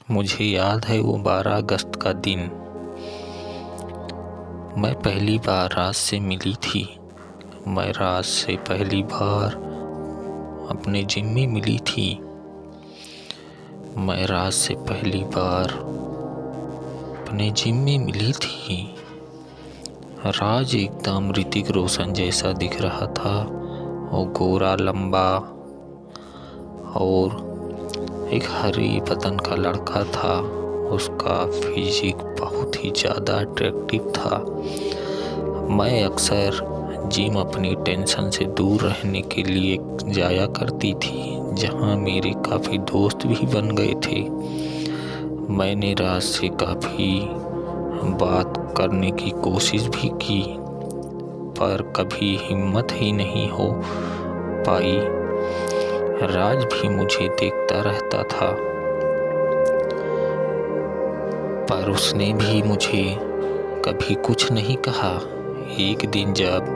मुझे याद है वो 12 अगस्त का दिन। मैं पहली बार राज से मिली थी। मैं राज से पहली बार अपने जिम में मिली थी। मैं राज से पहली बार अपने जिम में मिली थी। राज एकदम ऋतिक रोशन जैसा दिख रहा था। वो गोरा, लंबा और एक हरे बदन का लड़का था। उसका फिजिक बहुत ही ज़्यादा अट्रैक्टिव था। मैं अक्सर जिम अपनी टेंशन से दूर रहने के लिए जाया करती थी, जहाँ मेरे काफ़ी दोस्त भी बन गए थे। मैंने राज से काफ़ी बात करने की कोशिश भी की, पर कभी हिम्मत ही नहीं हो पाई। राज भी मुझे देखता रहता था, पर उसने भी मुझे कभी कुछ नहीं कहा। एक दिन जब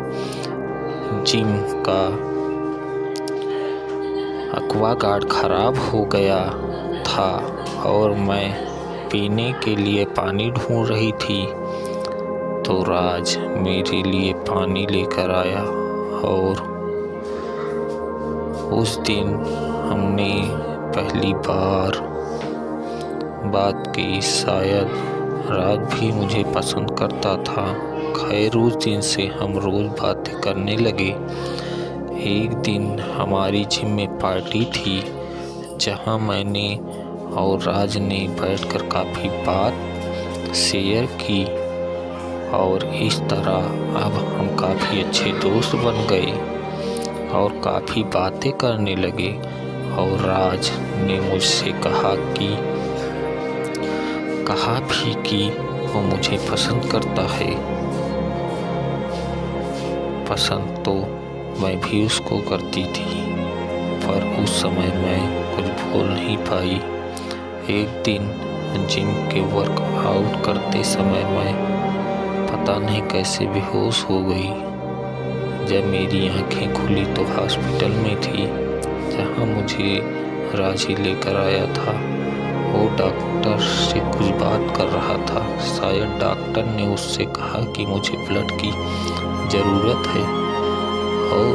जिम का एक्वागार्ड खराब हो गया था और मैं पीने के लिए पानी ढूंढ रही थी, तो राज मेरे लिए पानी लेकर आया। और उस दिन हमने पहली बार बात की। शायद राज भी मुझे पसंद करता था। खैर, उस दिन से हम रोज़ बातें करने लगे। एक दिन हमारी जिम में पार्टी थी, जहां मैंने और राज ने बैठकर काफ़ी बात शेयर की, और इस तरह अब हम काफ़ी अच्छे दोस्त बन गए और काफ़ी बातें करने लगे। और राज ने मुझसे कहा भी कि वो मुझे पसंद करता है। पसंद तो मैं भी उसको करती थी, पर उस समय मैं कुछ बोल नहीं पाई। एक दिन जिम के वर्कआउट करते समय मैं पता नहीं कैसे बेहोश हो गई। जब मेरी आंखें खुली तो हॉस्पिटल में थी, जहां मुझे राज ही लेकर आया था। वो डॉक्टर से कुछ बात कर रहा था। शायद डॉक्टर ने उससे कहा कि मुझे ब्लड की ज़रूरत है, और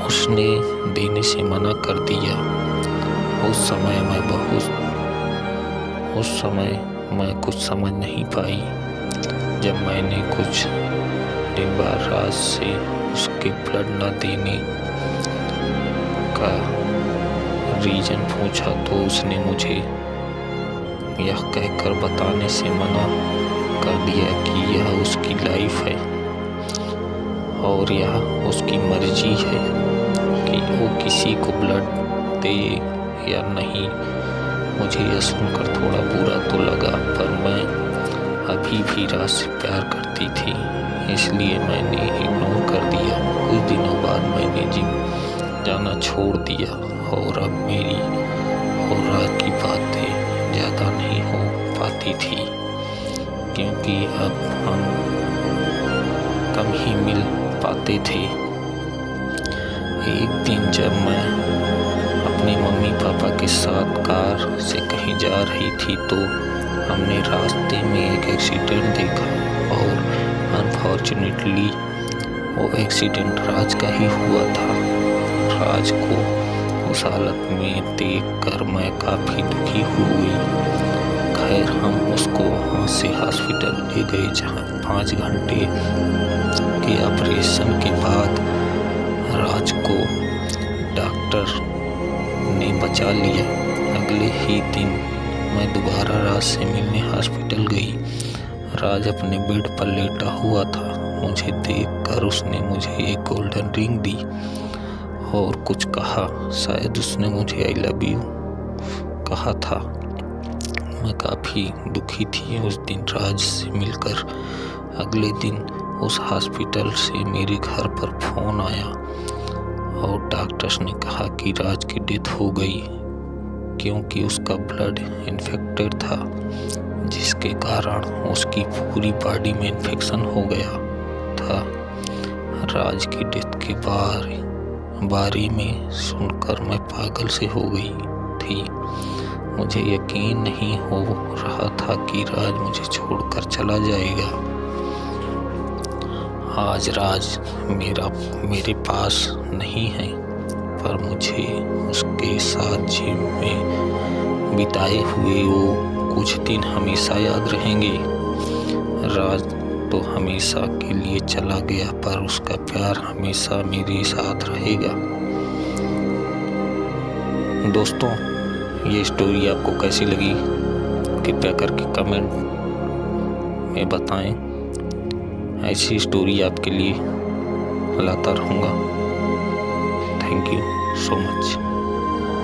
उसने देने से मना कर दिया। उस समय मैं कुछ समझ नहीं पाई। जब मैंने कुछ दिन बाद राज से उसके ब्लड न देने का रीज़न पूछा, तो उसने मुझे यह कहकर बताने से मना कर दिया कि यह उसकी लाइफ है और यह उसकी मर्जी है कि वो किसी को ब्लड दे या नहीं। मुझे यह सुनकर थोड़ा बुरा तो लगा, पर मैं अभी भी राज से प्यार करती थी, इसलिए मैंने इग्नोर कर दिया। कुछ दिनों बाद मैंने जिम जाना छोड़ दिया, और अब मेरी और राज की बातें ज़्यादा नहीं हो पाती थी, क्योंकि अब हम कम ही मिल पाते थे। एक दिन जब मैं अपने मम्मी पापा के साथ कार से कहीं जा रही थी, तो हमने रास्ते में एक एक्सीडेंट देखा, और अनफॉर्चुनेटली वो एक्सीडेंट राज का ही हुआ था। राज को उस हालत में देखकर मैं काफ़ी दुखी हुई। खैर, हम उसको वहाँ से हॉस्पिटल ले गए, जहाँ 5 घंटे के ऑपरेशन के बाद राज को डॉक्टर ने बचा लिया। अगले ही दिन मैं दोबारा राज से मिलने हॉस्पिटल गई। राज अपने बेड पर लेटा हुआ था। मुझे देखकर उसने मुझे एक गोल्डन रिंग दी और कुछ कहा। शायद उसने मुझे आई लव यू कहा था। मैं काफ़ी दुखी थी उस दिन राज से मिलकर। अगले दिन उस हॉस्पिटल से मेरे घर पर फ़ोन आया, और डॉक्टर्स ने कहा कि राज की डेथ हो गई, क्योंकि उसका ब्लड इन्फेक्टेड था, जिसके कारण उसकी पूरी बॉडी में इन्फेक्शन हो गया था। राज की डेथ के बारे में सुनकर मैं पागल से हो गई थी। मुझे यकीन नहीं हो रहा था कि राज मुझे छोड़कर चला जाएगा। आज राज मेरे पास नहीं है, पर मुझे उसके साथ जिम में बिताए हुए वो कुछ दिन हमेशा याद रहेंगे। राज तो हमेशा के लिए चला गया, पर उसका प्यार हमेशा मेरे साथ रहेगा। दोस्तों, ये स्टोरी आपको कैसी लगी कृपया करके कमेंट में बताएं। ऐसी स्टोरी आपके लिए लाता रहूँगा। Thank you so much.